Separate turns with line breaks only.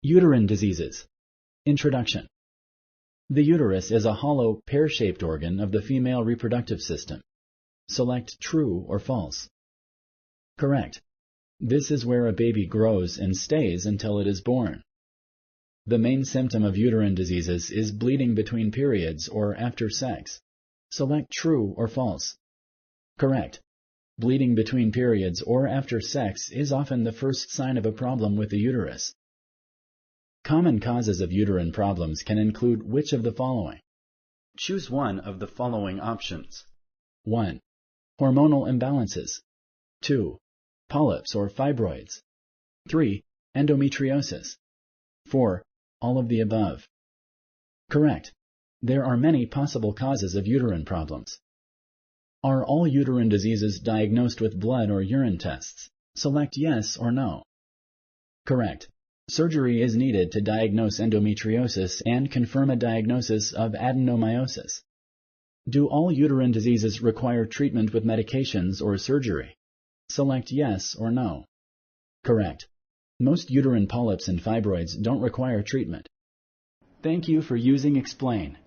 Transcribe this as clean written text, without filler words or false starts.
Uterine diseases. Introduction. The uterus is a hollow, pear-shaped organ of the female reproductive system. Select true or false. Correct. This is where a baby grows and stays until it is born. The main symptom of uterine diseases is bleeding between periods or after sex. Select true or false. Correct. Bleeding between periods or after sex is often the first sign of a problem with the uterus. Common causes of uterine problems can include which of the following? Choose one of the following options. 1. Hormonal imbalances. 2. Polyps or fibroids. 3. Endometriosis. 4. All of the above. Correct. There are many possible causes of uterine problems. Are all uterine diseases diagnosed with blood or urine tests? Select yes or no. Correct. Surgery is needed to diagnose endometriosis and confirm a diagnosis of adenomyosis. Do all uterine diseases require treatment with medications or surgery? Select yes or no. Correct. Most uterine polyps and fibroids don't require treatment. Thank you for using Explain.